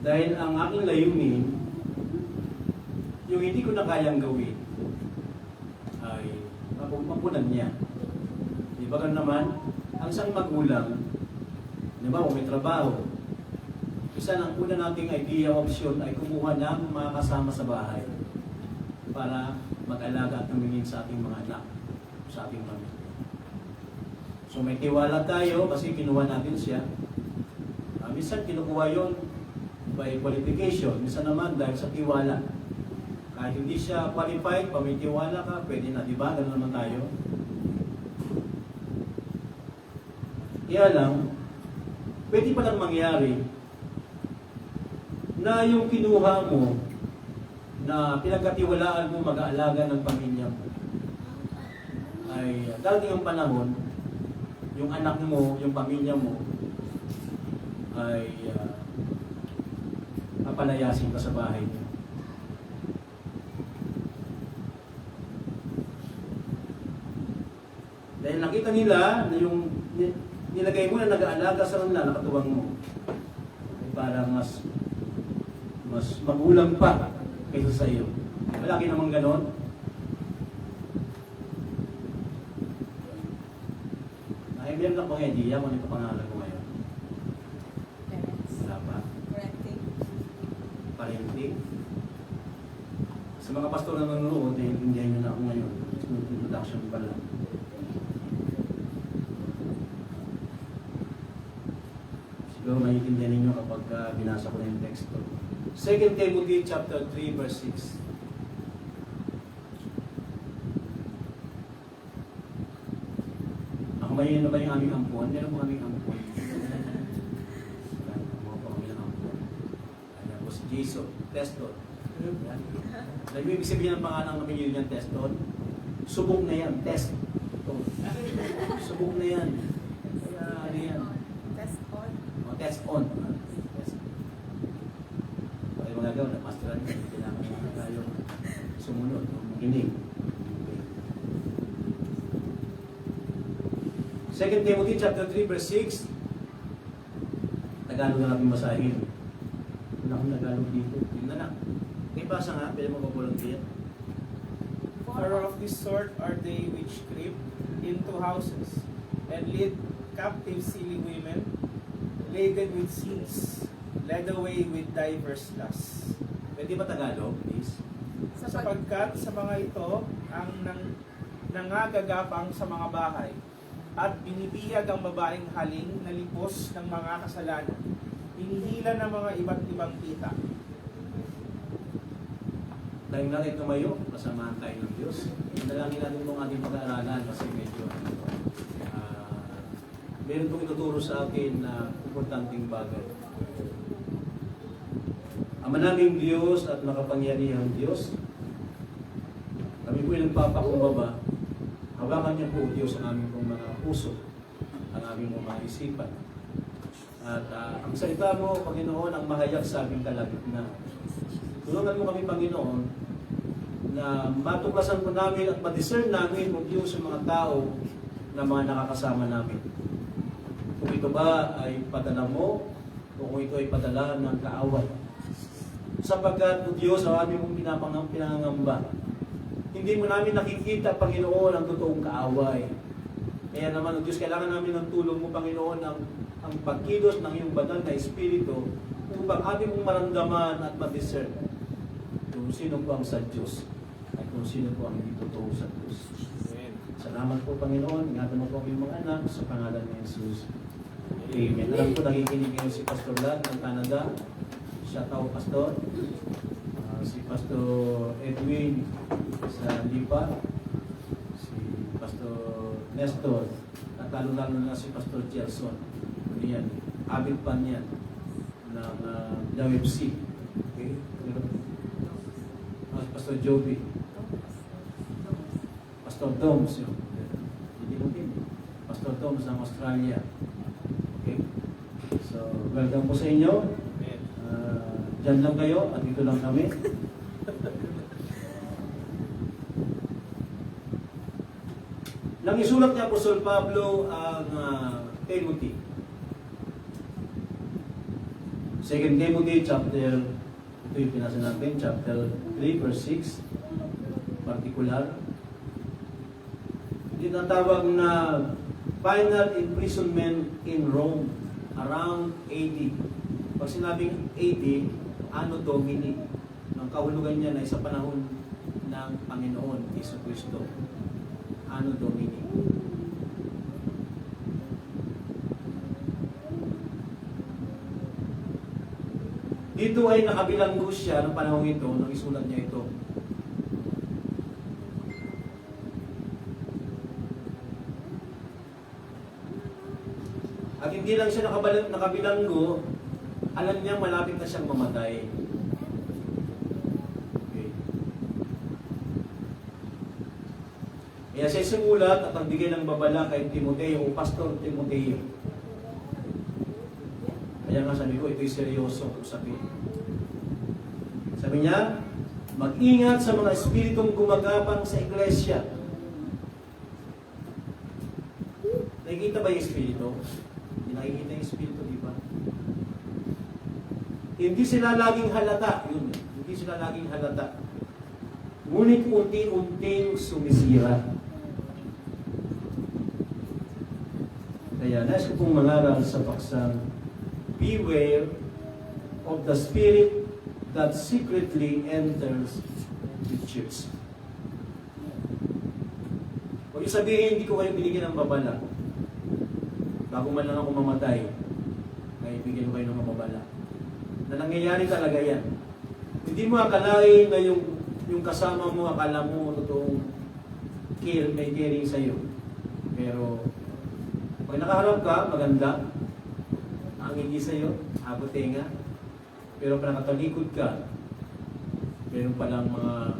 Dahil ang aking layunin, yung hindi ko na kayang gawin, ay mapunan niya. Di ba ganun naman? Ang isang magulang, di ba, kung may trabaho, isa ng una nating idea, option, ay kumuha ng mga kasama sa bahay para mag-alaga at tumingin sa ating mga anak, sa ating pamilya. So may tiwala tayo kasi kinuha natin siya. Minsan kinukuha yun by qualification, minsan naman dahil sa tiwala. Kahit hindi siya qualified, pa may tiwala ka, pwede na, di ba? Ganun naman tayo. Kaya lang, pwede pa lang mangyari na yung kinuha mo, na pinagkatiwalaan mo mag-aalaga ng pamilya mo, ay darating ang panahon, yung anak mo, yung pamilya mo, ay papalayasin ka sa bahay niyo. Dahil nakita nila na yung nilagay mo na nag-aalaga sa kanila, nakatuwang mo, ay parang mas magulang pa kaysa sa iyo. Malaki naman ganon. Ay, meron na pong idea kung ano yung pangalan ko ngayon. Wala pa. Parenting. Sa mga pastor na nanonood, hindi nyo na ako ngayon. Introduction pa lang. Siguro maiintindihan ninyo kapag binasa ko na yung text ko. 2 Timothy chapter 3 verse 6. Ako may na ba yung aming ampon? Meron mo aming ampon. Ano po kami ng ampon? Ano po si Jason, Teston. Alam mo ibig sabihin ng pangalan ng pinili niyan, Teston? Subok na yan, test. Subok na yan. Kaya ano yan? Test on. O, test on. Ay mga gawin, masteran ka, kailangan mga tayo sumunod, makinig. 2 Timothy chapter 3 verse 6. Tagalog na natin masahin. Wala akong Tagalog dito. Tingnan na. May basa nga, pwede mo mag-volunteer. For of this sort are they which creep into houses and lead captive silly women, laden with sins, led away with diverse lusts. Pwede ba Tagalog, please? Sapagkat sa mga ito ang nangagagapang sa mga bahay at binibihag ang babaeng haling na lipos ng mga kasalanan, hinihila ng mga iba't ibang kita. Dahil natin tumayo, masamahan tayo ng Diyos. Dalangin natin itong ating pag-aaralan kasi medyo meron itong ituturo sa akin na importanteng bagay. Ama naming Diyos at makapangyarihang Diyos, kami po yung nagpapakumbaba. Hawakan niyo po, Diyos, ang aming pong mga puso, ang aming mga isipan. At ang salita mo, Panginoon, ang mahayag sa aming kalagitnaan. Tulungan mo kami, Panginoon, na matuklasan po namin at ma-discern namin, O Diyos, sa mga tao na mga nakakasama namin. Kung ito ba ay padala mo, o kung ito ay padala ng kaaway. Sapagkat, O Diyos, ang aming mong pinangangamba, hindi mo namin nakikita, Panginoon, ang totoong kaaway. Kaya naman, O Diyos, kailangan namin ng tulong mo, Panginoon, ang pagkilos ng iyong banal na Espiritu upang aming mong maramdaman at ma-discern kung sino po ang sa Diyos at kung sino po ang hindi totoo sa Diyos. Amen. Salamat po, Panginoon. Ingatan mo po ang iyong mga anak sa pangalan ni Jesus. Amen. Alam ko, nakikinig ngayon si Pastor Lad ng Canada. Shout out, Pastor. Si Pastor Edwin sa Lipa. Si Pastor Nestor. At lalo-lalo na si Pastor Gerson. Ano yan? Abit pa niyan ng WFC. Okay? Pastor Joby. Pastor Doms yun. Hindi mo din. Pastor Doms ng Australia. Okay? So, welcome po sa inyo. Diyan lang kayo at dito lang kami. Nang isulat ni Apostol Pablo ang Timothy, 2 Timothy chapter, ito yung pinasa natin, chapter 3 verse 6, particular. Tinatawag na final imprisonment in Rome around AD. Pag sinabing AD, Anno Domini, ang kahulugan niya ay sa panahon ng Panginoon, Yesu Cristo. Anno Domini. Dito ay nakabilanggo siya ng panahon ito, nang isulat niya ito. At hindi lang siya nakabilanggo, alam niya malapit na siyang mamatay. Okay. Kaya siya sumulat at nagbigay ng babala kay Timoteo, o Pastor Timoteo. Kaya nga sabi ko, ito'y seryoso usapin. Sabi niya, mag-ingat sa mga espiritong gumagapang sa iglesia. Nakikita ba yung espiritu? Hindi nakikita yung espiritu, di ba? Hindi sila laging halata. Yun, hindi sila laging halata. Ngunit unti-unting sumisira. Kaya nais ko pong mangaral sa paksang, beware of the spirit that secretly enters the church. Huwag yung sabihin, hindi ko kayo binigyan ng babala. Bago man lang ako mamatay, ay bigyan ko kayo ng babala. Na nangyayari talaga yan. Hindi mo akalain na yung kasama mo, akala mo totoong may caring sa'yo. Pero, pag nakaharap ka, maganda. Ang hindi sa'yo, abutenga. Pero pag nakatalikod ka, meron palang mga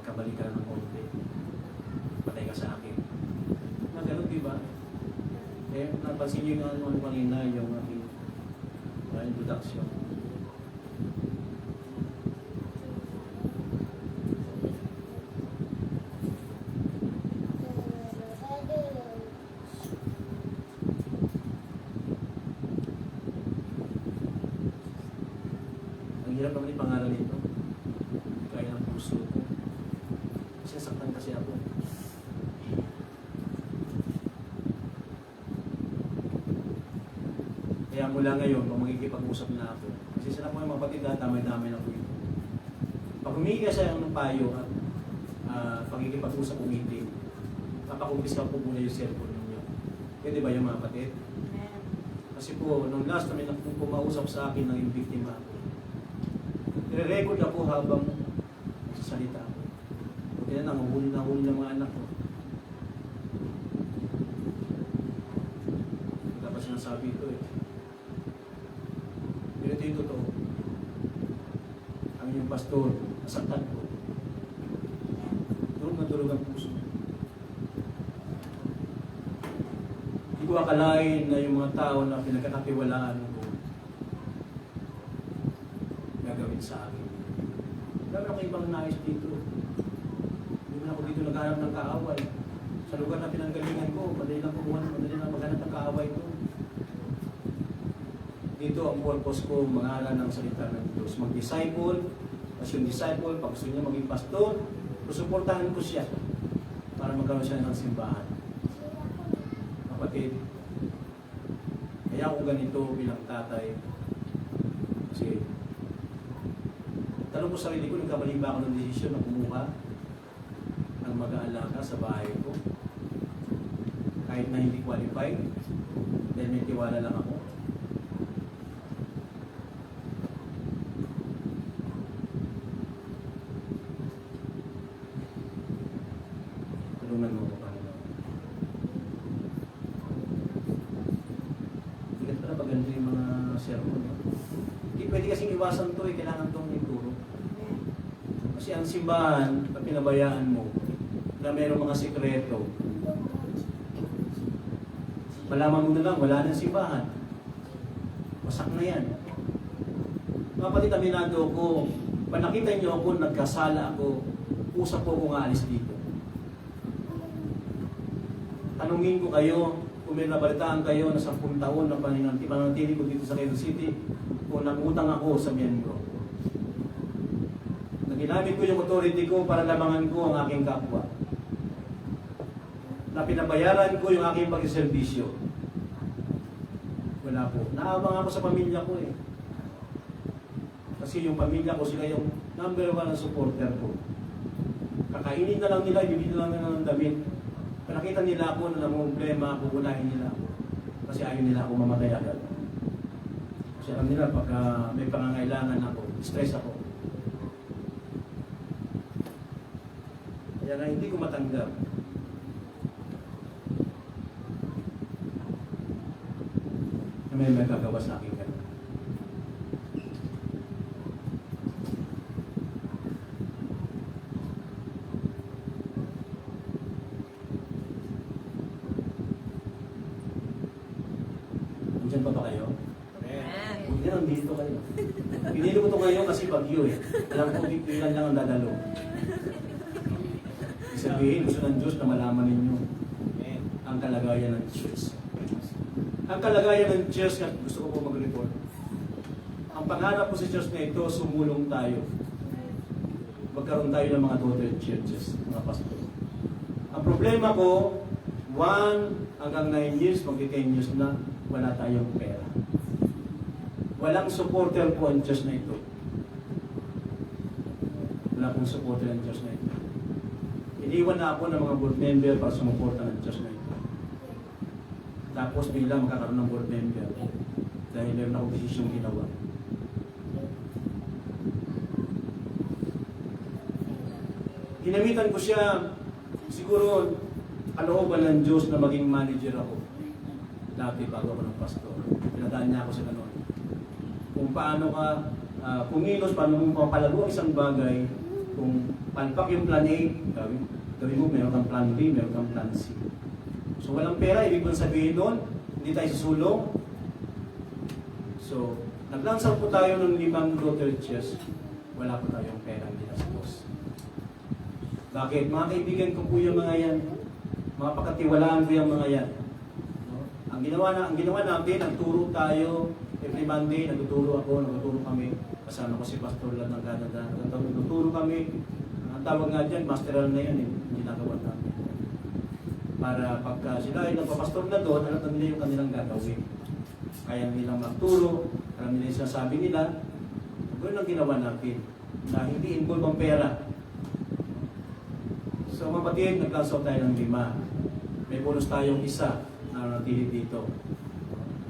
kabalikan ng konti. Patay ka sa akin. Na ganun, di ba? Eh, napansin nyo yung ano kanina, yung aking introduction. Ang hirap naman yung pangalan nito. Kaya ng puso ko. Sinasaktan kasi ako. Kaya mula ngayon, kung magkikipag-usap na ako, kasi sila po yung mga batid, damay-damay na po ito. Pag humingi ka siya ng payo at pagkikipag-usap umiting, papakumpis ka po muna yung cellphone ninyo. Pwede ba yung mga batid? Kasi po, nung last na may pumausap sa akin ng yung biktima ako, nire-record ako habang nagsasalita ako. Kaya nanguhuli ng mga anak ko. Dapat sinasabi ito eh. Pero ito yung totoo. Kami yung pastor, nasaktan ko. Durog na durog ang puso. Hindi ko akalain na yung mga tao na pinagkakatiwalaan ko gagawin sa akin. Dami ako ibang nais dito. Hindi mo na ako dito naghanap ng kaaway. Sa lugar na pinanggalingan ko, madali lang maghanap ng kaaway ko. Dito ang purpose ko, mangaral ng salita ng Diyos. Mag-disciple, kasi yung disciple, pag gusto niya maging pastor, susuportahan ko siya para magkaroon siya ng simbahan. Kapatid, kaya ako ganito bilang tatay. Kasi, tanong ko sa sarili ko, nagkamali ba ako ng desisyon na kumuha ng mag-aalaga sa bahay ko? Kahit na hindi qualified, dahil may tiwala lang ako. Tulungan mo ko, Panginoon. Hindi pala pag ganito yung mga sermon. Hindi pwede kasing iwasan to eh, kailangan itong ituro. Kasi ang simbahan, pag pinabayaan mo, na mayroong mga sikreto, malaman mo na lang, wala nang simbahan. Wasak na yan. Mga kapatid, aminado ko, pag nakita niyo ako, nagkasala ako, usap po akong aalis dito. Tanungin ko kayo kung may nabalitaan kayo na 10 taon na pananatili ko dito sa Quezon City, kung nangutang ako sa miyembro. Na ginamit ko yung authority ko para lamangan ko ang aking kapwa. Na pinabayaran ko yung aking pagsiservisyo. Wala po. Naawa nga ako sa pamilya ko eh. Kasi yung pamilya ko, sila yung number 1 na supporter ko. Kakainin na lang nila, ibibili na lang nila ng damit. Nakita nila ako na namumblema, pupunahin nila ako. Kasi ayaw nila ako mamatay agad. Kasi alam nila, pagka may pangangailangan ako, stress ako. Kaya na hindi ko matanggap. Na may magagawa sa akin ganun. Diyan pa ba kayo? Hindi na, nandito kayo. Pinili ko ito ngayon kasi bagyo eh. Alam ko, ilan lang ang dadalo. Ibig sabihin, gusto ng Diyos na malaman ninyo ang kalagayan ng Diyos. Ang kalagayan ng Diyos, gusto ko po mag-report. Ang pangarap po sa Diyos na ito, sumulong tayo. Magkaroon tayo ng mga daughter churches, mga pastor. Ang problema ko, 1 hanggang 9 years, magti-10 years na, wala tayong pera. Walang supporter po ang Diyos na ito. Wala pong supporter ang Diyos na ito. Iniwan na ako ng mga board member para sumuporta ng Diyos na ito. Tapos bigla magkakaroon ng board member dahil meron akong desisyong ginawa. Ginamitan ko siya, siguro kalooban ng Diyos na maging manager ako. Dati bago ako ng pastor. Pinadaan niya ako sa ganun. Kung paano ka kumilos, paano mo mapalago ang isang bagay, kung palpak yung plan A, gawin mo, meron kang plan B, meron kang plan C. So walang pera, ibig bang sabihin doon, hindi tayo susulong. So, naglansang po tayo ng 5 daughter churches, wala po tayong pera, hindi na suppose. Bakit? Mga kaibigan ko po yung mga yan. Mga pakatiwalaan ko yung mga yan. No? Ang ginawa natin, nagturo tayo, every Monday, nagtuturo kami. Kasama ko si Pastor Lad ng Canada. Nagtuturo kami. Ang tawag nga dyan, masteral na yan, ginagawa namin. Para pagka sila ay nagpapastor na doon, alam na nila yung kanilang gagawin. Kaya nilang magturo, alam nila yung sinasabi nila. Ganoon ang ginawa natin, na hindi involve ang pera. So kapatid, naglansaw tayo ng 5. May bonus tayong isa na natili dito.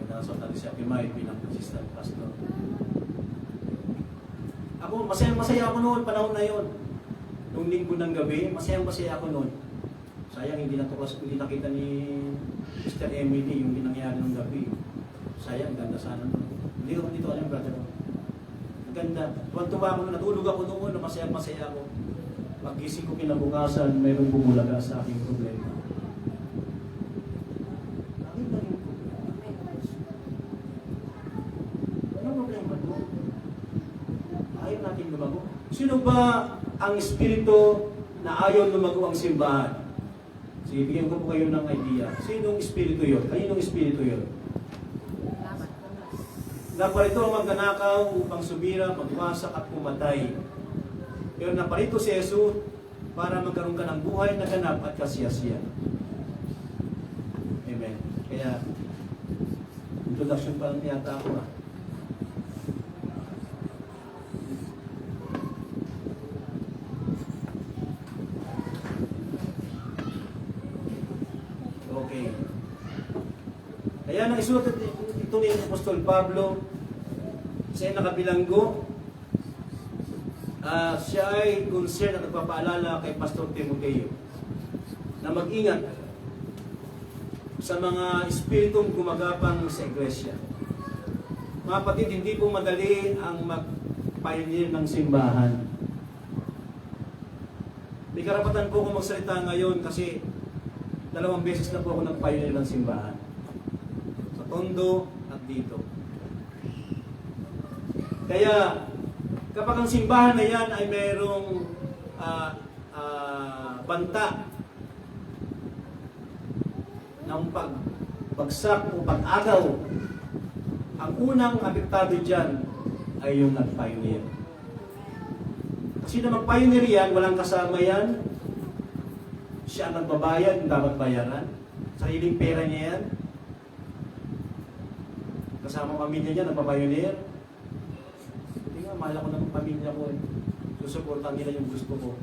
Naglansaw tayo si Akimay bilang assistant pastor. Ako, masaya ako noon, panahon na yon. Nung linggo ng gabi, masaya ako noon. Sayang, hindi nakita ni Sister Emily yung nangyari ng gabi. Sayang, ganda sana noon. Hindi ako dito kanyang brother. Ganda. Tuwa ako noon, natulog ako noon, masaya ako. Pag-gising ko kinabukasan, mayroong bumulaga sa aking problema. Bakit na yung problema? Anong problema doon? Ayaw natin lumago. Sino ba ang espiritu na ayaw lumago ang simbahan? Sige, bigyan ko po kayo ng idea. Sinong espiritu yun? Kaninong espiritu yun? Naparito ang magnanakaw upang sumira, magwasak at pumatay. Pero naparito si Jesus para magkaroon ka ng buhay na ganap at kasiyasiyan. Amen. Kaya, introduction pa lang yata ako . Okay. Kaya nang isulat ito ni Apostol Pablo sa nakabilanggo, siya ay concerned at nagpapaalala kay Pastor Timoteo na mag-ingat sa mga espiritong gumagapang sa iglesia. Mga kapatid, hindi po madali ang mag-pioneer ng simbahan. May karapatan po akong magsalita ngayon kasi 2 beses na po ako nag-pioneer ng simbahan. Sa Tondo at dito. Kaya, kapag ang simbahan na yan ay mayroong banta ng bagsak o pag-agaw, ang unang apektado dyan ay yung nag-pioneer. Kasi na mag-pioneer yan, walang kasama yan, siya ang nagbabayad, dapat bayaran. Sariling pera niya yan. Kasama pamilya niya, nagpa-pioneer. Hindi nga, mahal ako ng pamilya ko eh. Susuportan nila yung gusto ko.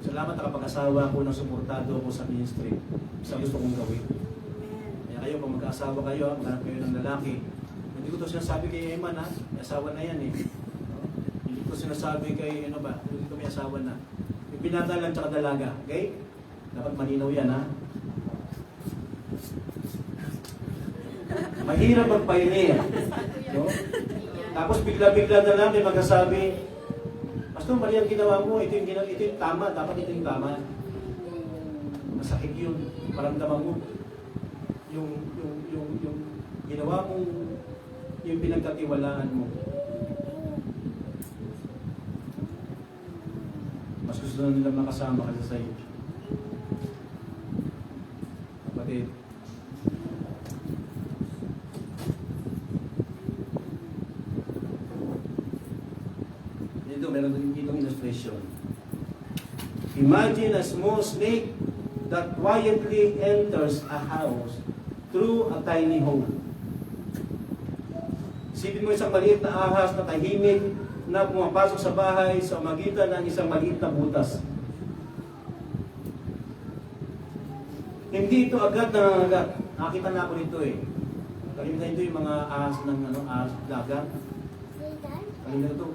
Salamat nakapag-asawa ko ng suportado ako sa ministry. Sa gusto kong gawin. Kaya kayo, kung mag-asawa kayo, maghanap kayo ng lalaki. Hindi ko to sinasabi kay Eman ha, may asawa na yan eh. Hindi ko sinasabi kay, ano ba, hindi ko may asawa na. Yung binata lang tsaka dalaga, okay? Dapat malinaw yan ha. Mahirap mag-pioneer. No? Tapos bigla-bigla na lang may magsasabi, Pastor, mali ang ginawa mo, ito yung tama, dapat ito yung tama. Masakit yun, maramdaman mo. Yung ginawa mong, yung pinagkatiwalaan mo. Mas gusto na nila makasama kasi sa'yo. Kapatid, dito meron din ditong illustration. Imagine a small snake that quietly enters a house through a tiny hole. Isipin mo isang maliit na ahas na tahimik na pumapasok sa bahay sa magitan ng isang maliit na butas. Hindi ito agad nangangagat. Nakita na ako nito eh. Kalimitan ito yung mga ahas ng ahas dagat. Kalimitan ito.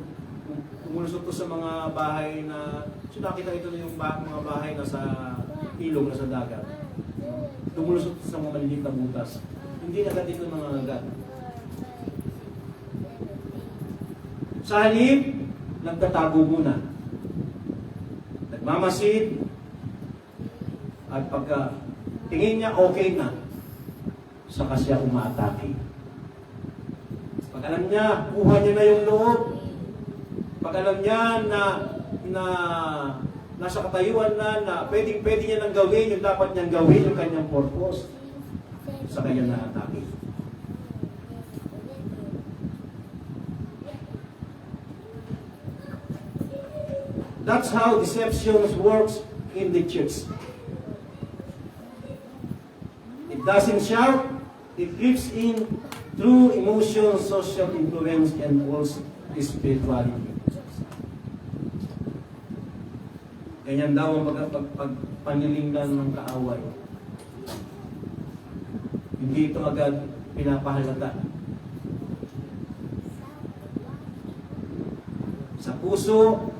Tumulusot to sa mga bahay na, so nakita ito yung mga bahay na sa ilog na sa dagat. Tumulusot sa mga maliliit na butas. Hindi agad ito nangangagat. Sa halip, nagtatago muna. Nagmamasid. At pagka tingin niya okay na, saka siya umaatake. Pag alam niya, kuha niya na yung loob. Pag alam niya na nasa katayuan na pwede niya nang gawin yung dapat niyang gawin, yung kanyang purpose, saka niya na-atake. That's how deception works in the church. It doesn't shout, it creeps in through emotion, social influence, and false spirituality. Ganyan daw ang pagpanilingdan ng kaaway. Hindi ito agad pinapahalata. Sa puso,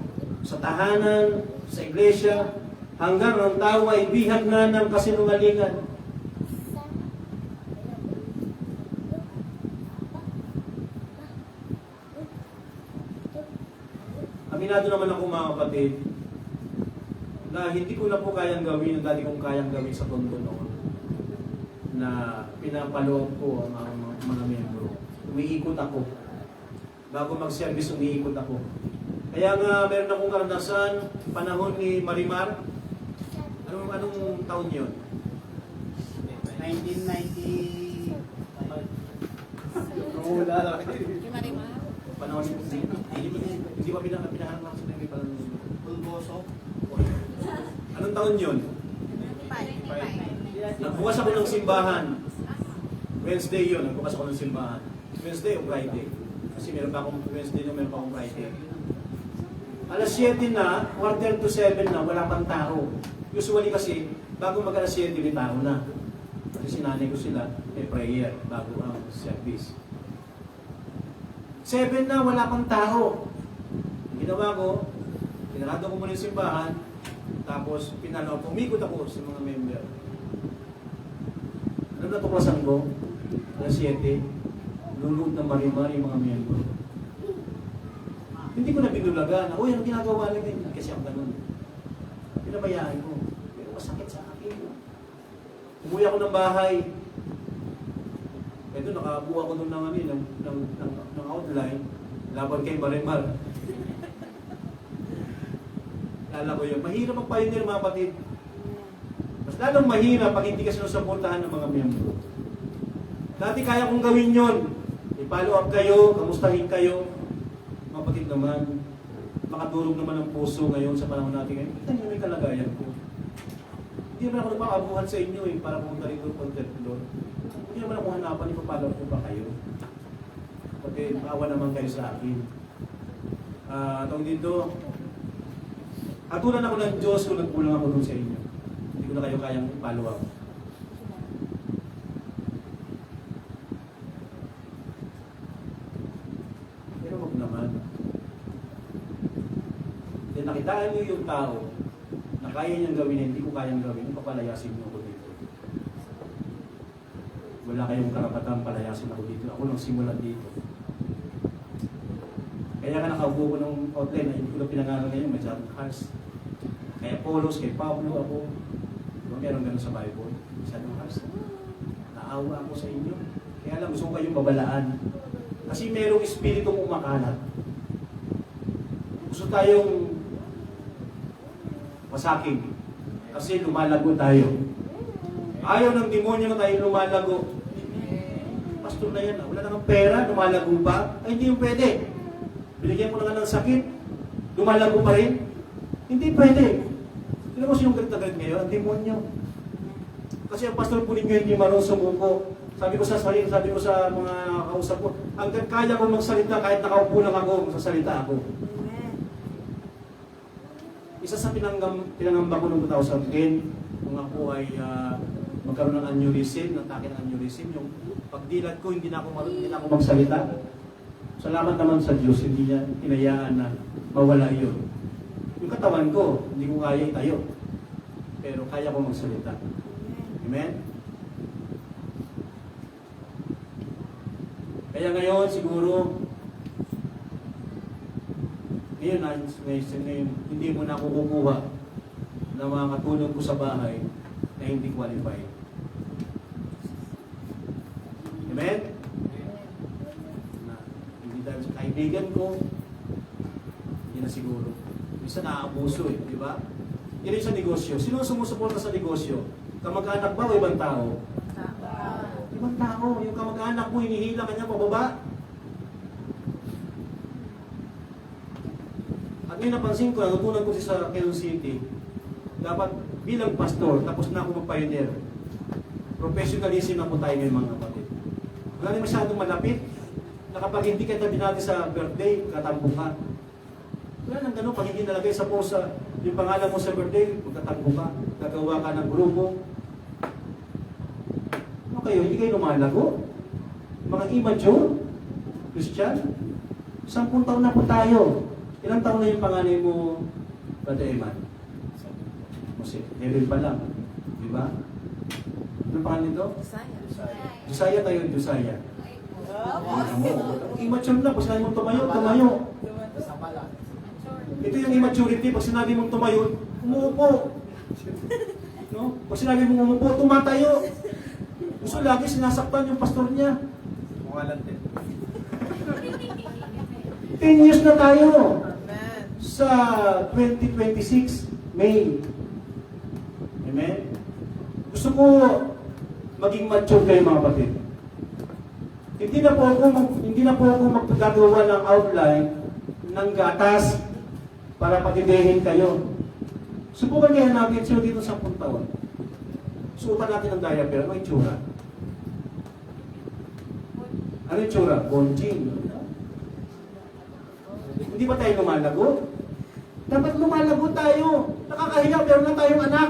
sa tahanan, sa iglesia, hanggang ang tao ay bihag na ng kasinungalingan. Aminado naman ako mga kapatid, na hindi ko na po kayang gawin yung dati kong kayang gawin sa tondo noon. Na pinapaloob ko ang mga membro. Umiikot ako. Bago mag-service, umiikot ako. Kaya nga, meron akong karanasan, panahon ni Marimar. Anong taon yun? 1990. Wala lang. Panahon hindi pa pinahanap ako sa naging panahon. Pulboso. Anong taon yun? Nagbukas ako ng simbahan. Wednesday yun, nagbukas ako ng simbahan. Wednesday o Friday? Kasi meron pa akong Wednesday na meron pa akong Friday. Alas 7 na, quarter to 7 na, wala pang tao. Usually kasi, bago mag alas 7, may tao na. Kasi sinanay ko sila, may prayer bago ang service. 7 na, wala pang tao. Ginawa ko, pinarado ko muna yung simbahan, tapos pumikot ako sa mga member. Ano natuklasan ko? Alas 7, lulod ng marimar yung mga member. Hindi ko na binulaga na, uy, ano ginagawa lang din? Kasi ako ganun. Pinabayaan ko. Pero masakit sa akin. Umuwi ako ng bahay. Ito, nakabuha ko doon ng outline. Laban kay Marimar. Lala ko yun. Mahirap magpahingin mga kapatid. Mas lalong mahirap pag hindi ka sinusuportahan ng mga miyembro. Dati kaya kong gawin yon. I-follow up kayo, kamustahin kayo. Mapatid naman, makadurog naman ang puso ngayon sa panahon natin ngayon. Kita niyo may kalagayan ko. Hindi naman ako nagpakabuhan sa inyo para pumunta rito content Lord. Hindi naman ako hanapan, ipapalaw ko ba kayo? Pati maawa naman kayo sa akin. Tawag dito, atulan ako ng Diyos kung nagkulang ako dun sa inyo. Hindi ko na kayo kayang follow up. Pero wag naman. Then nakitaan niyo yung tao na kaya niyang gawin na hindi ko kayang gawin, papalayasin niyo ako dito. Wala kayong karapatang palayasin ako dito. Ako lang simulan dito. Kaya nga nakaupo ko ng outline na hindi ko na pinangalan ngayon, may John Hars. Kaya Polos, kay Pablo ako. Diba meron ganun sa Bible? John Hars. Naawa ako sa inyo. Kaya lang gusto ko kayong babalaan. Kasi merong espiritong umakalat. Gusto tayong masaking. Kasi lumalago tayo. Ayaw ng demonyo na tayo lumalago. Pastor na yan, wala nang pera, lumalago pa. Ay, hindi yung pwede. Binigyan mo na nga ng sakit, lumalago pa rin. Hindi pwede. Alam mo sinong galit na galit ngayon? Ang demonyo. Kasi ang pastor po ninyo hindi marunong sumuko. Sabi ko sa sarili, sabi ko sa mga kausap ko, hanggang kaya ko magsalita kahit nakaupo lang ako, magsasalita ako. Isa sa pinangamba ko noong 2010, nung ako ay magkaroon ng aneurysm, natake ng aneurysm, yung pagdilat ko, hindi na ako magsalita. Salamat naman sa Diyos, hindi niya hinayaan na mawala yun. Yung katawan ko, hindi ko kaya itayo. Pero kaya ko magsalita. Amen? Kaya ngayon, siguro, ngayon, hindi mo na ako kukuha ng mga katulong ko sa bahay na hindi qualified. Amen? Dahil sa kaibigan ko, yun na siguro. Minsan naaabuso di ba? Yun yung sa negosyo. Sino sumusuporta sa negosyo? Kamag-anak ba o ibang tao? Ibang tao. Yung kamag-anak mo, hinihila kanya pababa. At ngayon napansin ko, natutunan ko sa Quezon City, dapat bilang pastor, tapos na ako mag-pioneer. Professionalism na po tayo ngayon mga kapatid. Wala na masyadong malapit. Na kapag hindi ka tabi natin sa birthday, katambo ka. Wala nang gano'n, pag hindi nalagay sa post yung pangalan mo sa birthday, magkatambo ka, gagawa ka ng grupo. Ano kayo, hindi kayo lumalago? Mga immature, Christian, 10 taon na po tayo. Ilang taon na yung panganay mo, Brother Eman? Kasi, level pa lang. Di ba? Anong pangalan nito? Josiah tayo, Josiah. Immature na, pag sinabi mong tumayo, tumayo. Ito yung immaturity, pag sinabi mong tumayo, umuupo. No? Pag sinabi mong umuupo, tumatayo. Gusto lagi sinasaktan yung pastor niya. Mga lante. 10 years na tayo. Sa 2026, May. Amen? Gusto ko maging mature kayo mga kapatid. Hindi na po ako magpagagawa ng outline ng gatas para patidihin kayo. Subukan kaya natin sino dito sa 10 taon. Suotan natin ang diaper. Ano yung tsura? Ano yung tsura? Bonjing. Hindi ba tayo lumalago? Dapat lumalago tayo. Nakakahiya, pero na tayong anak.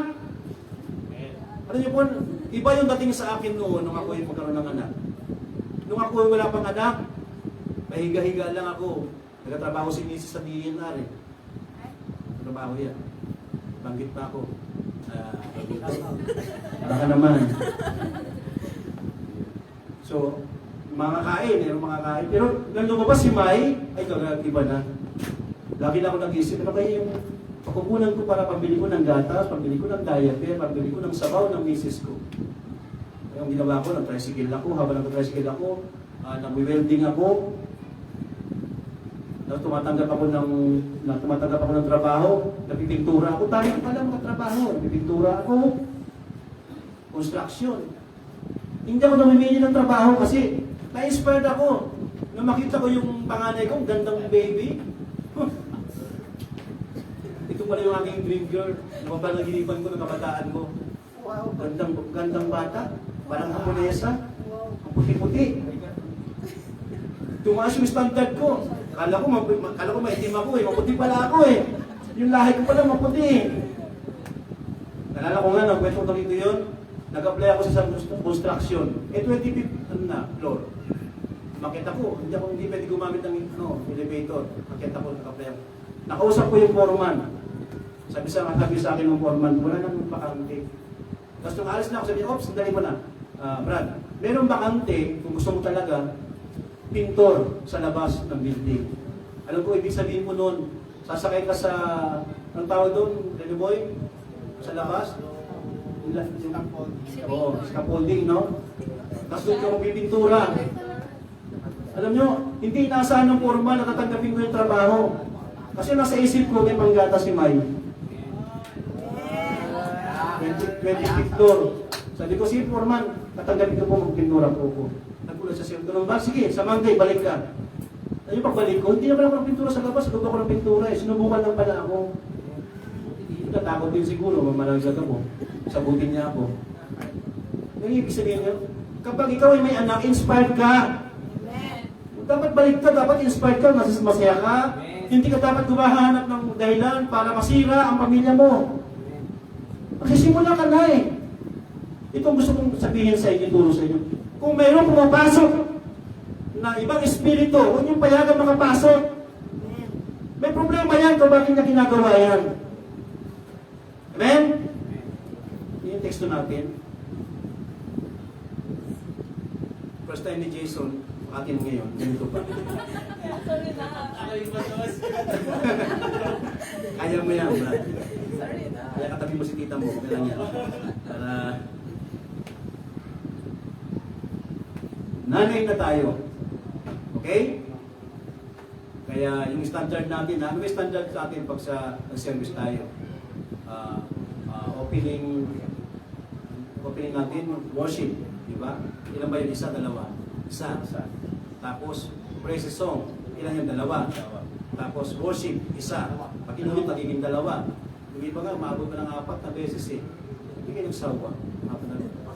Ano niyo po, iba yung dating sa akin noon nung ako yung magkaroon ng anak. Nung ako wala pang anak, pahiga-higa lang ako. Nagtatrabaho si Mrs. sa DNR eh. Trabaho yan. Banggit pa ako. Baka naman. So, mga kain, mga kain. Pero nang lumabas si Mai, ay iba na. Lagi na ako nag-isip, ano kaya yung pakukunan ko para pambili ko ng gatas, pambili ko ng diaper, pambili ko ng sabaw ng misis ko. Ang ginawa ko, nag-tricycle ako, habang nag-tricycle ako, nag-welding ako, tumatanggap ako ng trabaho, nagpipintura ako, tayo pala mga trabaho, nagpipintura ako, construction. Hindi ako namimili ng trabaho kasi na-inspired ako. Nung makita ko yung panganay ko, gandang baby. Ito pala yung aking dream girl. Yung panaginipan ko ng kabataan ko. Wow. Gandang bata. Parang Hamonesa. Ang puti-puti. Tumaas yung standard ko. Kala ko maitim ako eh. Maputi pala ako eh. Yung lahi ko pala maputi eh. Nalala ko nga, nagkwento ko dito yun. Nag-apply ako sa construction. 25th floor. Makita ko, hindi pwede gumamit ng elevator. Makita ko, nag-apply ako. Nakausap ko yung foreman. Sabi sa akin ng foreman, wala nang bakante. Tapos nung alis na ako, sabi, oops, sandali mo na. Brad, merong bakante, kung gusto mo talaga, pintor sa labas ng building. Alam ko, ibig sabihin mo noon, sasakay ka sa, ang tawag doon, Danny Boy, sa labas. Scaffolding, no? Tapos doon ka magpipintura. Alam nyo, hindi inaasahan ng foreman na tatanggapin ko yung trabaho. Kasi nasa isip ko, may panggata si May. 25th floor. Sabi ko, si foreman, tatanggapin ko po, magpintura po ko. Nagkulat sa siya, ganun ba? Sige, sa Monday, balik ka. Ayun, pagbalik ko, hindi naman ako ng pintura sa labas, loob ako ng pintura eh. Sinubukan lang pala ako. Natakot din siguro, mamalaglag ako. Sabutin niya ako. Yung ibig sabihin niya, kapag ikaw ay may anak, inspired ka. Dapat balik ka, dapat inspired ka, masaya ka. Hindi ka dapat gumahanap ng dahilan para masira ang pamilya mo. Magsisimula ka na eh. Ito ang gusto kong sabihin sa inyo, turo sa inyo. Kung mayroong pumapasok na ibang espiritu, huwag niyong payagan makapasok. May problema yan kung bakit niya ginagawa yan. Amen? Yun yung teksto natin. First time ni Jason, atin ngayon, ganito pa. Sorry na. Ako yung matos. Kaya mo yan, Brad. Sorry na. Kaya katabi mo si tita mo, okay lang yan. Para nanay na tayo. Okay? Kaya yung standard natin, ano may standard sa atin pag sa service tayo? Opening natin, worship. Di ba? Ilan ba yun? Isa, dalawa? Isa. Tapos, praise song. Ilan yung dalawa? Tapos, worship. Isa. Pag inulit, magiging dalawa. Yung iba nga, maabot pa ng 4 na beses eh. Hindi kayo nagsawa.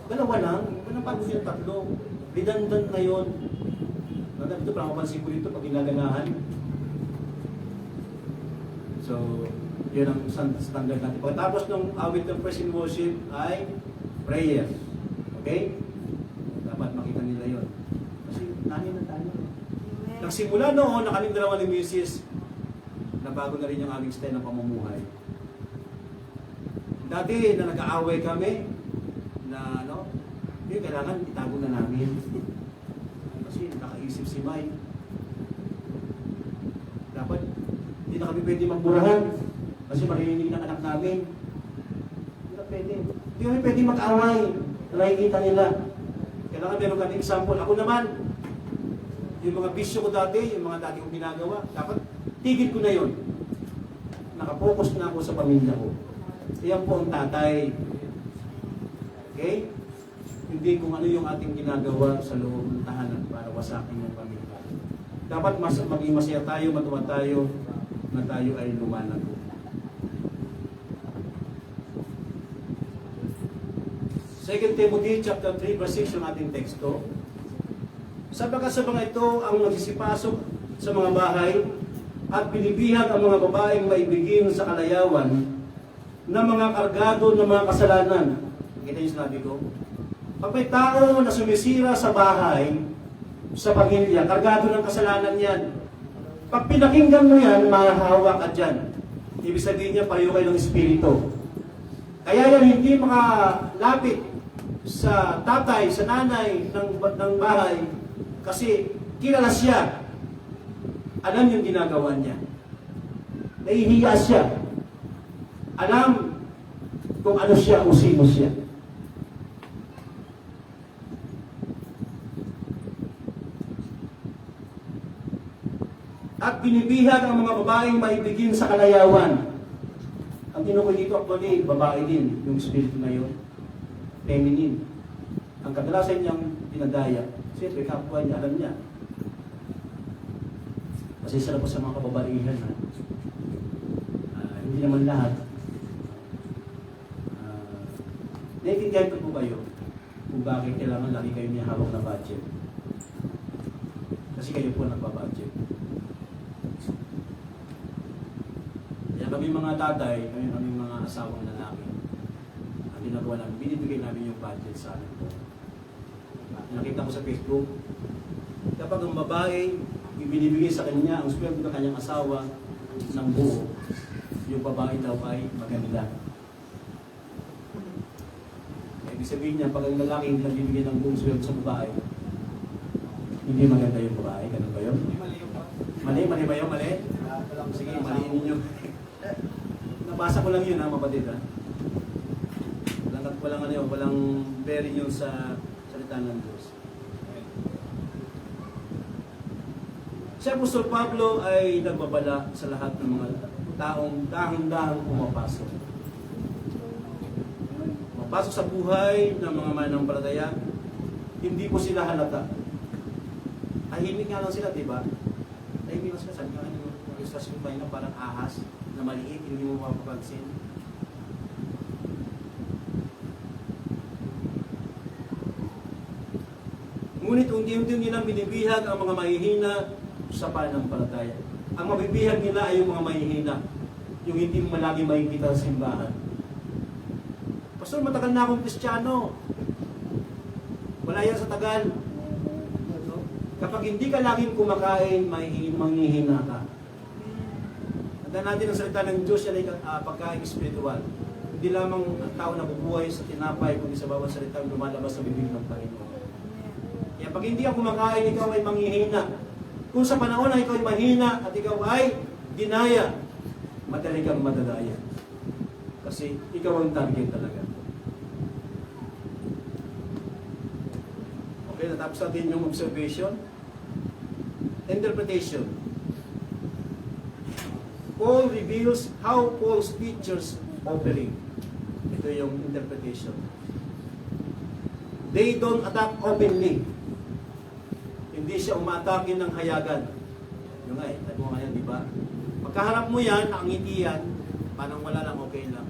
Dalawa lang. Walang pagod yung 3. Redundant na yun. Ito, parang mapansin ko dito pag ginaganahan. So, yun ang standard natin. Pagkatapos ng awit ng praise and worship ay prayer. Okay? Dapat makita nila yun. Kasi nanay na tayo. Nagsimula noon na kaming dalawa ni Mrs. Nabago na rin yung aming style ng pamumuhay. Dati na nag-aaway kami na yun, kailangan itago na namin. Kasi nakaisip si Mike. Dapat hindi na kami pwede magmurahan kasi marinig ng anak namin. Hindi na pwede. Hindi kami pwede mag-away. Nakikita nila. Kailangan meron kami example. Ako naman, yung mga bisyo ko dati, yung mga dati kong ginagawa, dapat tigil ko na yun. Nakapokus na ako sa pamilya ko. Iyan po ang tatay. Okay? Hindi kung ano yung ating ginagawa sa loob ng tahanan para wasakin yung pamilya. Dapat maging masaya tayo, matuwa tayo, na tayo ay lumanag. 2 Timothy chapter 3 verse 6 yung ating teksto. Sapagkat sa mga ito ang nagsisipasok sa mga bahay at binibihag ang mga babaeng maibigin sa kalayawan na mga kargado ng mga kasalanan. Kita yung sinabi ko? Pag may tao na sumisira sa bahay, sa pamilya, kargado ng kasalanan yan. Pag pinakinggan mo yan, mahahawa ka dyan. Ibig sabihin niya, pareho kayo ng espiritu. Kaya yan hindi makalapit sa tatay, sa nanay ng bahay kasi kilala siya. Alam yung ginagawa niya. Nahihiya siya. Alam kung ano siya, kung sino siya. At binibihag ang mga babaeng maibigin sa kalayawan. Ang tinukoy dito actually, babae din, yung espiritu na yun. Feminine. Ang kadalasan niyang dinadaya, siyempre kapwa niya, alam niya. Pasensya na po sa mga kababaihan. Hindi naman lahat. Naiintindihan ko po kayo kung bakit kailangan lagi kayo niya hawak na budget. Kasi kayo po nagbabudget. Kaya kami mga tatay, kami mga asawang lalaki, ang ginagawa namin, binibigay namin yung budget sa amin po. Nakita ko sa Facebook, kapag ang babae, ibinibigay sa kanya ang sweldo ng kanyang asawa ng buo, yung babae daw ay maganda. Ibig sabihin niya, pag ang lalaki hindi nagbibigay ng buong sweldo sa babae, hindi maganda yung babae. Ganun ba yun? Mali ba yun? Mali? Sige, maliin ninyo. Nabasa ko lang yun ha, mapatid ha. Walang bearing yun sa salita ng Diyos. Si Apostol Pablo ay nagbabala sa lahat ng mga taong dahang-dahang pumapasok. Mapasok sa buhay ng mga mananampalataya, hindi po sila halata. Tahimik nga lang sila, di ba? Tahimik lang sila. Sabi nga yung ilustasyon ba na parang ahas na maliit, hindi mo mapapansin. Ngunit unti-unti nilang binibihag ang mga mahihina sa pananampalataya. Ang mabibihag nila ay yung mga mahihina, yung hindi mo lagi makikita sa simbahan. Pastor, matagal na akong Kristiyano. Wala yan sa tagal. No? Kapag hindi ka laging kumakain, manghihina ka. Tandaan natin ang salita ng Diyos, yan ay pagkain spiritual. Hindi lamang ang tao nabubuhay sa tinapay, kundi sa bawat salita ang lumalabas sa bibig ng Panginoon. Kaya pag hindi ka kumakain, ikaw ay manghihina. Kung sa panahon na ikaw ay mahina at ikaw ay dinaya, madali kang madadaya. Kasi ikaw ang target talaga. Okay, natapos natin yung observation. Interpretation. Paul reveals how Paul's teachers operate. Ito yung interpretation. They don't attack openly. Hindi siya umatake ng hayagan. Yung nga tayo mo ngayon, di ba? Pagkaharap mo yan, nakangiti yan, parang wala lang, okay lang.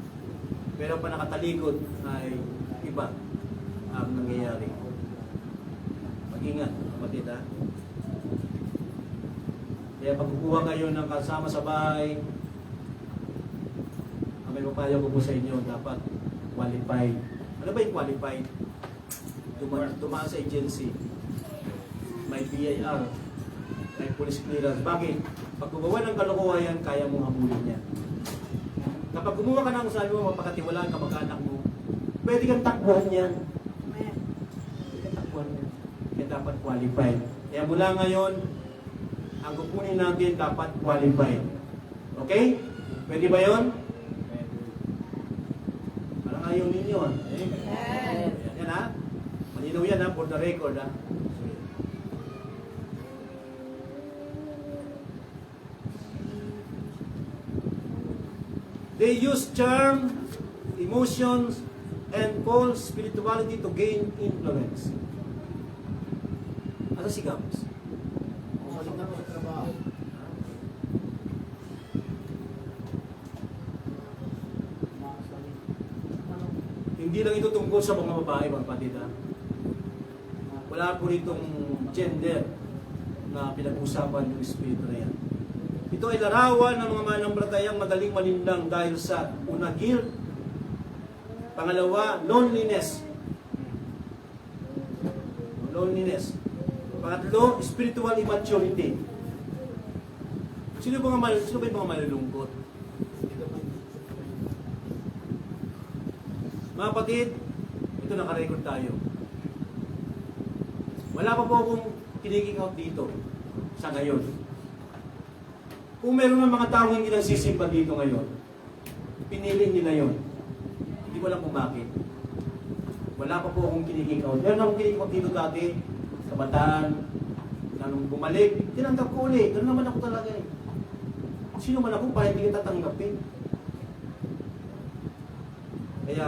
Pero pa nakatalikod ay iba ang nangyayari. Mag-ingat, kapatid ha. Kaya pag kukuha kayo ng kasama sa bahay, ang may papayo ko po sa inyo, dapat qualified. Ano ba yung qualified? Tumaan sa agency. May BIR, may police clearance. Bakit? Pag gumawa ng kalokohan, kaya mong habulin yan. Kapag gumawa ka ng sabi mo, mapakatiwalaan ka mag-anak mo, pwede kang takbuhan yan. Pwede kang takbuhan yan. Kaya dapat qualified. Kaya mula ngayon, ang kukunin natin dapat qualified. Okay? Pwede ba yun? Parang ayaw ninyo. Yan ha? Malinaw yan ha, for the record ha. They use charm, emotions, and false spirituality to gain influence. Ano si Gams? Hindi lang ito tungkol sa mga babae, mga kapatid. Wala po itong gender na pinag-usapan yung espiritu na yan. Ito ay larawan ng mga mananampalatayang madaling malindang dahil sa una, guilt. Pangalawa, loneliness. Loneliness. Pangatlo, spiritual immaturity. Sino ba yung mga malulungkot? Mga kapatid, ito nakarecord tayo. Wala pa po akong kiniking out dito sa ngayon. Kung meron ng mga taong hindi nagsisimba dito ngayon, pinili nila yon. Hindi ko alam kung bakit. Wala pa po akong kiniking out. Meron akong kiniking out dito dati, sa Bataan, na nung bumalik, tinanggap ko ulit. Ganun naman ako talaga eh. Sino man ako para hindi kita tanggapin? Kaya,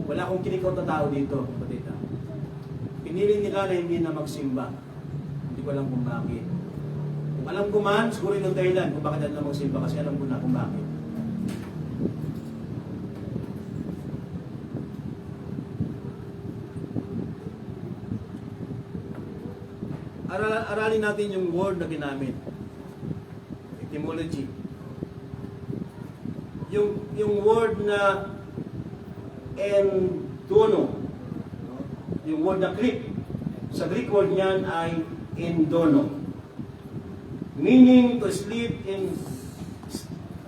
wala akong kinikot na tao dito, kapatid. pinili nila na hindi na magsimba. Hindi ko alam kung bakit. Kung alam ko man, siguro yung dahilan kung bakit na magsimba kasi alam ko na kung bakit. Aralin natin yung word na ginamit. Etymology. Yung word na endono, yung word na Greek, sa Greek word niyan ay endono. Meaning to sleep in,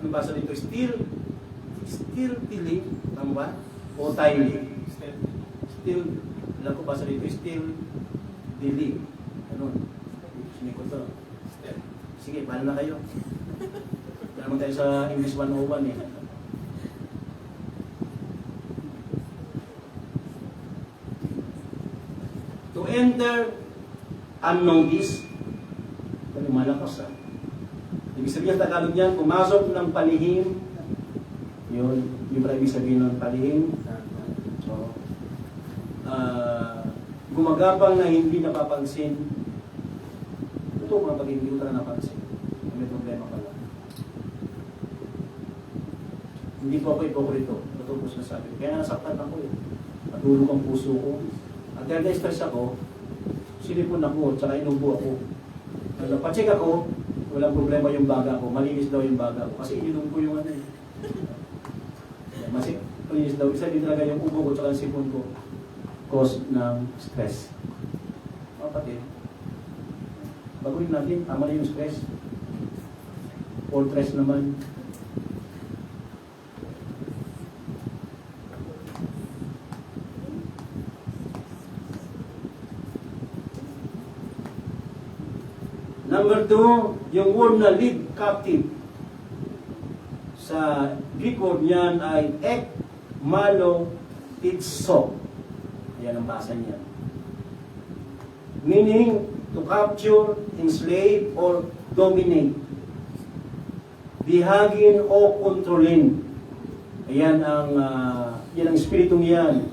ano ba sa dito? Still tiling, tama ba? O tiling. Still, alam ko ba sa dito? Still dilig. Ano? Sini ko to. Sige, paano na kayo? Wala naman tayo sa English 101 eh. To enter unnoticed, ano malakas ah. Ibig sabihin sa Tagalog niyan, pumasok ng palihim, yun, yung para ibig sabihin ng palihim. So, gumagapang na hindi napapansin. Ito mga pag hindi ko talaga napansin. May problema pala. Hindi po ako ipokrito. Ito po sinasabi. Kaya nasaktan ako eh. Natulog ang puso ko. At dahil na-stress ako, silipon ako, tsaka inubo ako. Pacheck ako, walang problema yung baga ko. Malinis daw yung baga ko. Kasi ininom ko yung ano eh. Malinis daw. Isa din talaga yung ubo ko, tsaka yung sipon ko. Cause ng stress. Kapatid, baguhin natin, tama na yung stress. All stress naman. Number 2, yung word na lead captive. Sa Greek word niyan ay ekmalotitso. Yan ang basa niya. Meaning, to capture, enslave, or dominate. Bihagin o kontrolin. Ayan ang, yan ang espiritong yan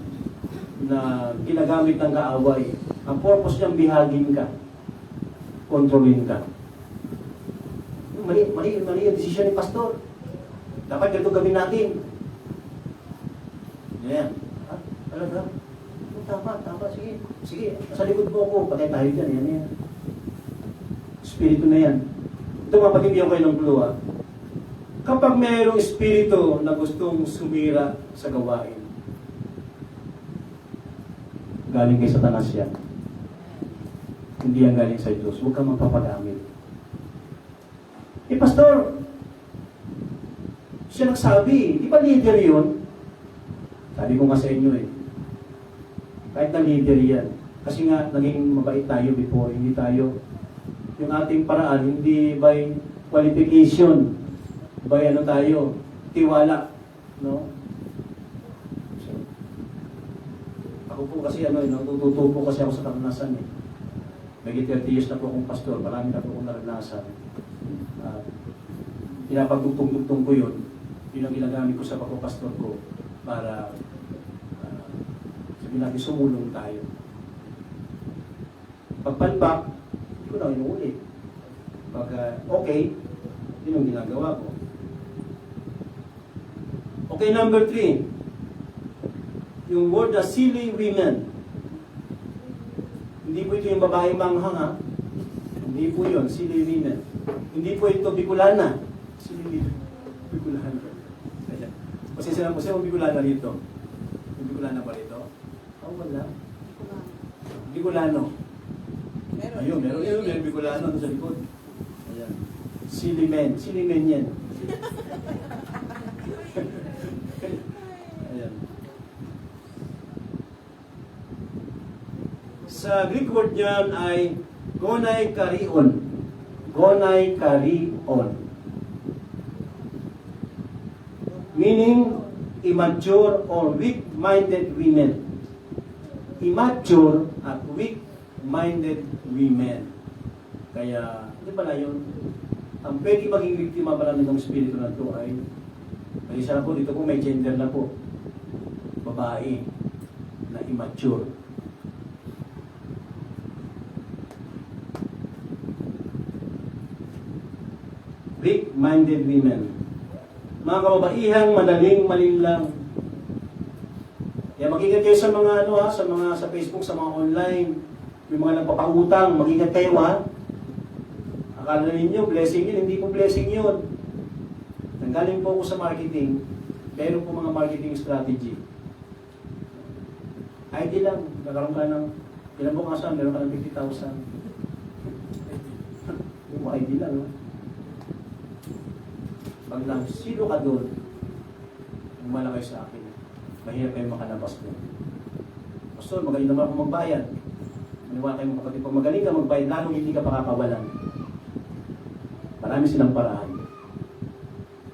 na ginagamit ng kaaway. Ang purpose niyang bihagin ka. Kontrolin ka. Mali ang desisyon ni pastor. Dapat ganito gawin natin. Yan. Ha? Talaga? Tama. Sige. Nasa likod mo ako. Patay tayo dyan. Yan. Espiritu na yan. Ito mga pag-ibigyan ko kayo ng clue ha. Kapag mayroong espiritu na gustong sumira sa gawain, galing kay Satanas yan. Hindi yan galing sa Diyos. Huwag kang magpapagamit. Pastor, siya nagsabi, di ba leader yun? Sabi ko nga sa inyo eh. Kahit na leader yan. Kasi nga, naging mabait tayo before. Hindi tayo, yung ating paraan, hindi by qualification. By ano tayo, tiwala. No? So, ako po kasi natututo po kasi ako sa karanasan eh. May 30 years na po akong pastor, marami na po akong naranasan. Pinapagtugtong-tugtong ko yun. Yun ang ginagamit ko sa pagpapastor ko para sabihin natin sumulong tayo. Pagpalpak, hindi ko na inuulit. Pag okay, yun ang ginagawa ko. Okay, number 3. Yung word na silly women. Hindi po ito yung babae manghang ha. Hindi po yun, silly women. Hindi po ito Bicolana. Silly Bicolana. Pasensya lang po siya, Bicolana rito. Yung Bicolana ba rito? Oh, wala. Bicolano. Ayun, meron Bicolano doon sa likod. Ayan. Silly men. Silly men yan. Ayan. Sa Greek word niyan ay gonai karion. Gonai karion. Meaning, immature or weak-minded women. Immature at weak-minded women. Kaya, hindi pala yun. Ang pwede maging biktima pala ng espiritu na ito ay, isa na po, dito po may gender na po. Babae na immature. weak-minded women. Mga kababaihang madaling malinlang. Kaya mag-ingat kayo sa mga sa Facebook, sa mga online, yung mga nagpapautang, mag-ingat kayo ha. Akala ninyo, blessing yun, hindi po blessing yun. Nanggaling po ako sa marketing, meron po mga marketing strategy. ID lang, nagkaroon ka ng, ilan po kasan, meron ka ng 50,000. Yung ID lang, no? Pag lang, sino ka doon? Umala kayo sa akin. Mahirap kayo makalabas doon. Pastor, magaling naman ako magbayad. Maniwala kayo mga kapatid, pag magaling ka magbayad, lalong hindi ka pakakawalan. Marami silang paraan.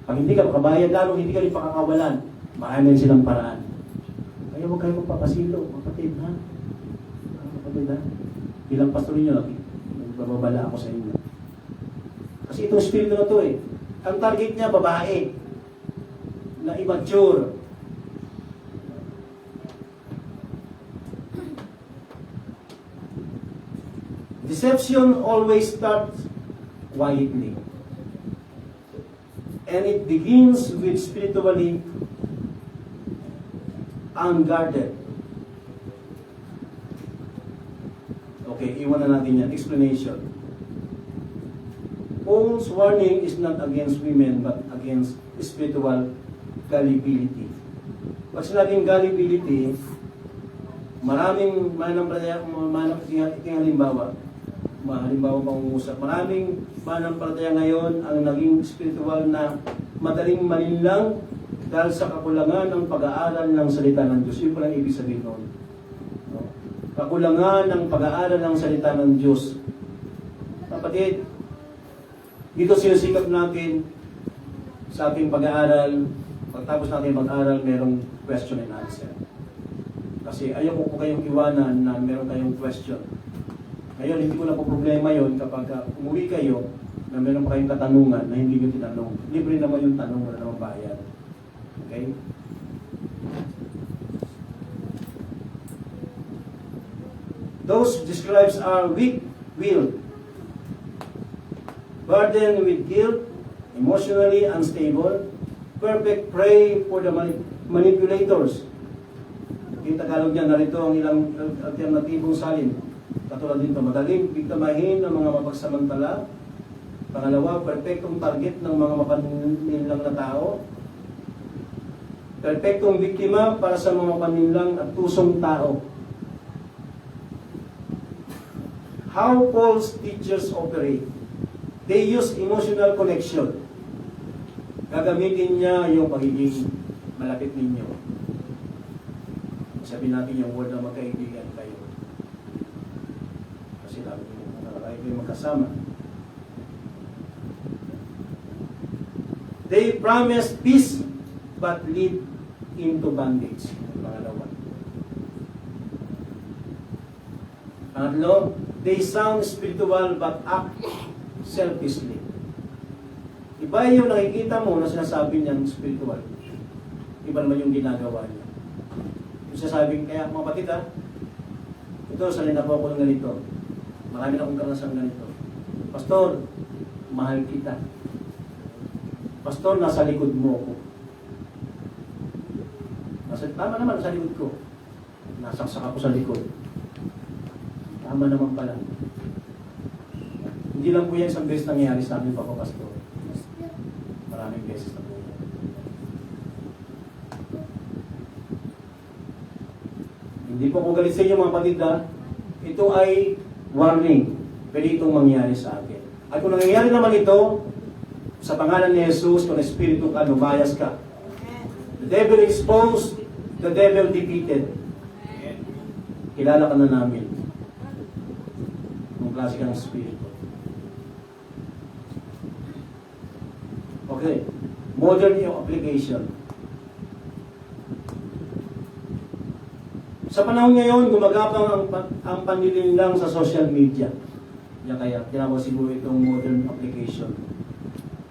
Pag hindi ka makabayad, lalong hindi ka rin pakakawalan. Marami silang paraan. Kaya huwag kayo magpapasilo, kapatid, ha? Kapatid, ha? Bilang pastor ninyo, nagbababala ako sa inyo. Kasi itong spirito na to ang target niya, babae, na immature. Deception always starts quietly. And it begins with spiritually unguarded. Okay, iwan na natin yan. Explanation. Paul's warning is not against women but against spiritual gullibility. Pag sinabing gullibility, maraming manampalataya, halimbawa pangungusap, maraming manampalataya ngayon ang naging spiritual na madaling malinlang dahil sa kakulangan ng pag-aaral ng salita ng Diyos. Yun pala ang ibig sabihin noon. No? Kakulangan ng pag-aaral ng salita ng Diyos. Kapatid, dito sinusikap natin sa ating pag-aaral. Pagtapos natin mag-aaral, merong question and answer. Kasi ayaw ko kayong iwanan na meron kayong question. Ngayon, hindi ko na po problema yon kapag umuwi kayo na meron pa kayong katanungan na hindi nyo tinanong. Libre naman yung tanong, wala naman bayad. Okay? Those describes are weak-willed, burdened with guilt, emotionally unstable, perfect prey for the manipulators. Yung Tagalog niya, narito ang ilang alternatibong salin. Katulad dito, madaling bigtamahin ng mga mapagsamantala. Pangalawa, perfectong target ng mga mapaninlang na tao. Perfectong biktima para sa mga mapaninlang at tusong tao. How Paul's teachers operate. They use emotional connection. Gagamitin niya yung pagiging malapit ninyo. Sabihin natin yung word na magkaibigan kayo. Kasi lalo kayo magkasama. They promise peace but lead into bondage. Pangalawa. Pangatlo, they sound spiritual but act selfishly. Iba yung nakikita mo na sinasabi niyang spiritual. Iba naman yung ginagawa niya. Yung sasabing, kaya mga kapatid ito, salin na po ako ng ganito. Marami na akong karanasan ganito. Pastor, mahal kita. Pastor, nasa likod mo ako. Tama naman, nasa likod ko. Nasaksak ako sa likod. Tama naman pala. Hindi lang po yan isang beses nangyayari sa amin, Papa Pastor. Maraming beses na po yan. Hindi po ako galit sa inyo mga kapatid ito ay warning. Pwede itong mangyari sa akin. At kung nangyayari naman ito, sa pangalan ni Jesus, kung espiritu ka, lumayas ka. The devil exposed, the devil defeated. Kilala ka na namin. Kung klase ka ng espiritu. Okay. Modern yung application. Sa panahon ngayon, gumagapang ang panlilinlang sa social media. Yan kaya, tinawag siguro itong modern application.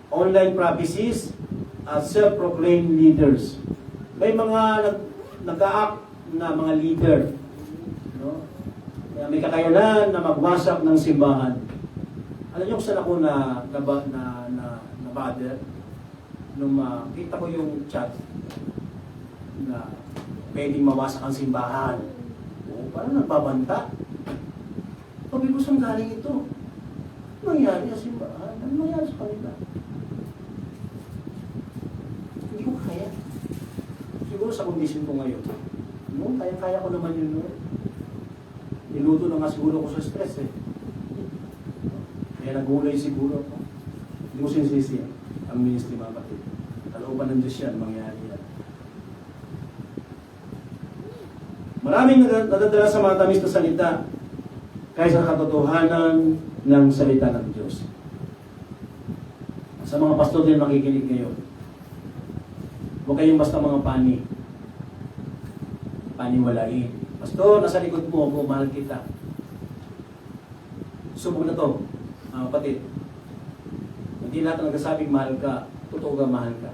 Online prophecies at self-proclaimed leaders. May mga nag-a-act na mga leader. No? May kakayanan na magwasak ng simbahan. Alam niyo kung saan ako na bother nung makita ko yung chat na pwedeng mawasak ang simbahan. Oo, parang nagbabanta. Sabi ko, saan galing ito? Ano nangyari sa simbahan? Ano nangyari sa kanila? Hindi ko kaya. Siguro sa kondisyon ko ngayon. No, kaya ko naman yun. No? Niluto na nga siguro ko sa stress eh. Kaya nagulay siguro ako. Hindi ko sinisisi ang ministry mga kapatid. Kalooban ng Diyos yan, mangyari yan. Maraming nadadala sa mga tamis na salita kaysa sa katotohanan ng salita ng Diyos. Sa mga pastor din makikinig ngayon, huwag kayong basta mga paniwalain. Pastor, nasa likod mo ako, mahal kita. Subok na to, mga kapatid. Hindi natin nagsasabing mahal ka, totoo ka mahal ka.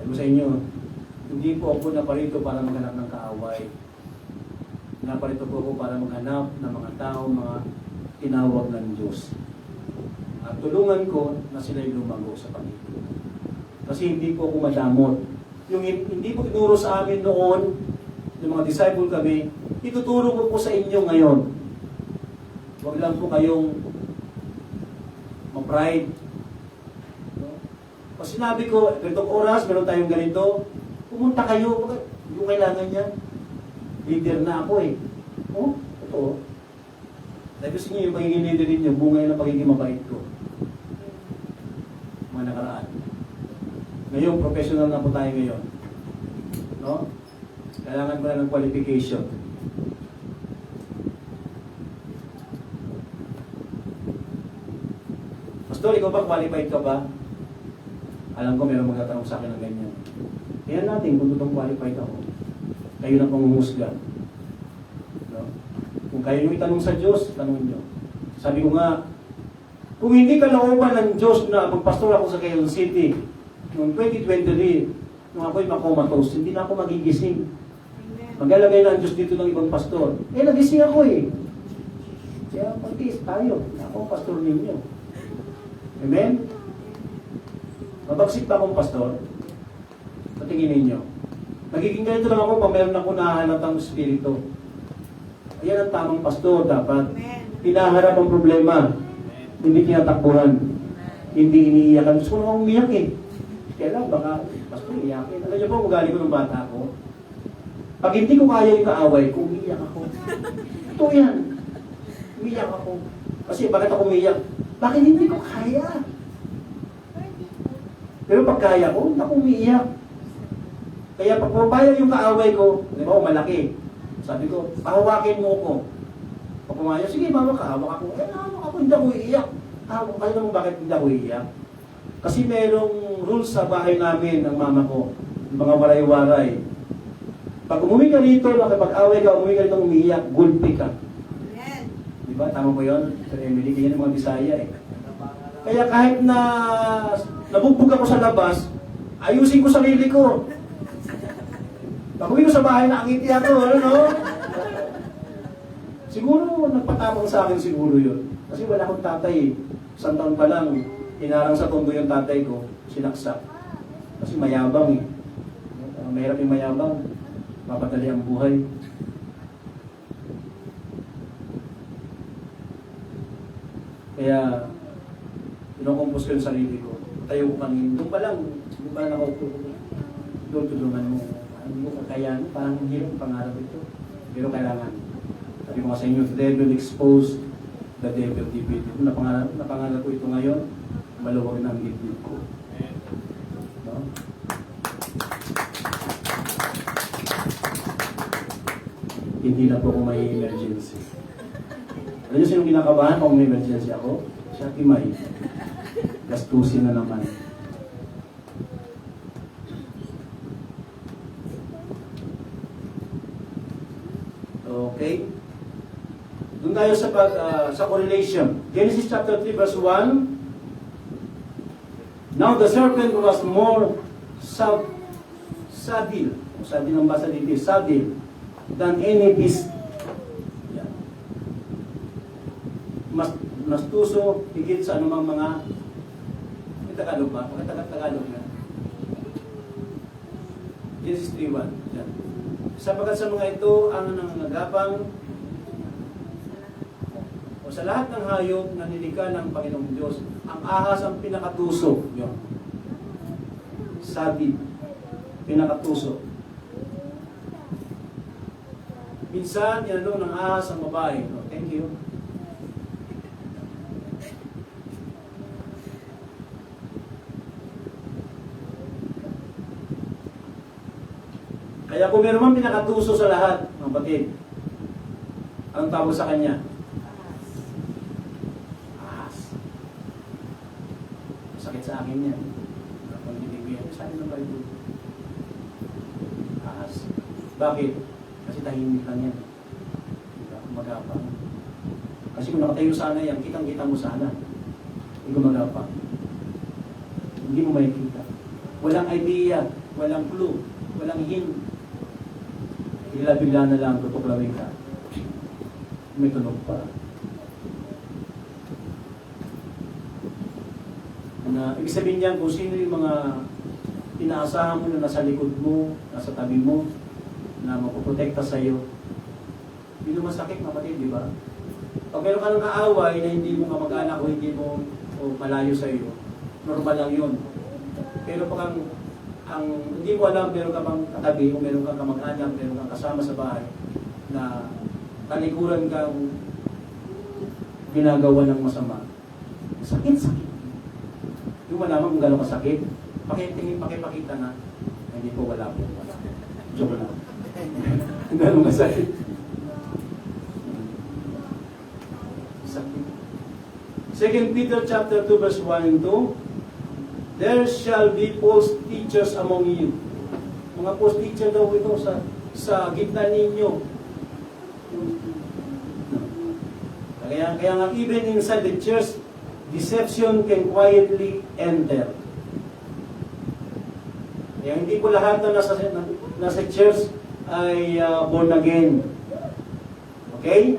Sabi sa inyo, hindi po ako naparito para maghanap ng kaaway. Naparito po ako para maghanap ng mga tao, mga tinawag ng Diyos. At tulungan ko na sila'y lumago sa Panginoon. Kasi hindi po ako madamot. Yung hindi po tinuro sa amin noon, yung mga disciple kami, ituturo ko po sa inyo ngayon. Huwag lang po kayong ma-pride. No? Pag sinabi ko, ganitong oras, meron tayong ganito, pumunta kayo. Yung kailangan niya. Leader na ako eh. Oh, totoo. Dahil gusto niyo yung pagiging leader ninyo, bunga yun ang pagiging mabait ko. Mga nakaraan. Ngayon, professional na po tayo ngayon. No? Kailangan ko na ng qualification. Pastor, ikaw ba qualified ka ba? Alam ko meron magtatanong sa akin ng ganyan. Kaya natin kung totoong qualified ako. Kayo na pong humusga. No? Kung kayo nyo itanong sa Diyos, tanong nyo. Sabi ko nga, kung hindi ka nauban ng Diyos na magpastor ako sa Quezon City, noong 2023, nung ako'y makomatose, hindi na ako magigising. Maglalagay na ang Diyos dito ng ibang pastor. Eh, nagising ako eh. Kaya pagtiis tayo. Ako ang pastor ninyo. Amen? Mabagsik pa akong pastor. Patingin ninyo. Nagiging ganito lang ako pag meron ako nahalatang espiritu. Ayan ang tamang pastor. Dapat pinaharap ang problema. Hindi tinatakbuhan. Hindi iniiyakan. Gusto ko naman umiyak eh. Kaya lang, baka, pastor, iyakin. Alam niyo po, ugali ko ng bata ko. Pag hindi ko kaya yung kaaway, umiyak ako. Ito yan. Umiyak ako. Kasi bakit ako umiyak? Bakit hindi ko kaya? Pero pag kaya ko, naku umiiyak. Kaya pag pumapayag yung kaaway ko, di ba, malaki. Sabi ko, pahawakin mo ko. Pag pumayag, sige mama, kahawak ako. Eh, hawak ako, hindi ako iiyak. Hawak kayo naman bakit hindi ako iiyak? Kasi merong rules sa bahay namin ng mama ko. Yung mga waray-waray. Pag umuwi ka rito, nakipag-away ka, umuwi ka rito, umiiyak, gulpi ka. Di ba? Tama po yun? Sir Emily, ganyan yung mga Bisaya eh. Kaya kahit na nabugbog ako sa labas, ayusin ko sarili ko. Pag uwi ko sa bahay, nakangiti ako, no? Siguro, nagpatamang sa akin siguro yun. Kasi wala akong tatay. Isang taon pa lang, hinarang sa tondo yung tatay ko, sinaksak. Kasi mayabang eh. Mahirap yung mayabang. Mapadali ang buhay. Kaya, kinukumpos ko yung sarili ko. Tayo ko kangin. Doon pa lang nakaupo. Doon tulungan mo. Hindi ko kakayanin. Parang hirap pangarap ito. Pero kailangan. Sabi ko nga sa inyo, the devil expose, the devil defeat. Kung napangarap ko ito ngayon, maluwag na ang dibdib ko. No? Hindi na po ako may emergency. Alam niyo sinong kinakabahan kung may emergency ako? Siya Timay. Gastusin na naman. Okay? Doon tayo sa correlation. Genesis chapter 3 verse 1. Now the serpent was more subtle Sabi ng basa dito, sabi, than any beast. Yan. Mas tuso, higit sa anumang mga, may Tagalog ba? Tagalog na. Genesis 3:1. Yan. Sapagkat sa mga ito, ang nangangagapang o sa lahat ng hayop na nilikha ng Panginoong Diyos, ang ahas ang pinakatuso. Yun. Sabi, pinakatuso. Minsan, inanong ng ahas ang babae. Oh, thank you. Kaya kung meron man pinakatuso sa lahat, mga batid, anong tawag sa kanya? Ahas. Sakit sa akin yan. Kung binibigyan, sa akin ng Bible. Ahas. Bakit? Kasi tahimik lang yan. Diba? Magapang. Kasi kung nakatayo sana yan, kitang-kita mo sana. Hindi gumagapang. Hindi mo makikita. Walang idea, walang clue, walang hint. Bigla na lang tutuklawin ka. May tunog pa. Ibig sabihin niyan kung sino yung mga inaasahan mo na nasa likod mo, nasa tabi mo, na mapoprotekta sa iyo. Hindi naman sakit, kapatid, di ba? Pag meron ka ng kaaway na hindi mo kamag-anak o hindi mo o malayo sa iyo, normal lang yun. Pero pag ang hindi mo alam, meron ka bang katabi o meron kang kamag-anak, meron kang kasama sa bahay na talikuran kang ginagawa ng masama. Sakit. Yung malaman kung gano'ng kasakit, pakipakita na, hindi po wala po. Joke lang. Gano'ng kasakit. Sakit. 2 Peter chapter 2 verse 1 and 2, there shall be false teachers among you. Mga false teacher daw ito sa gitna ninyo. Kaya nga even inside the church, deception can quietly enter. Kaya hindi po lahat na nasa church ay born again. Okay?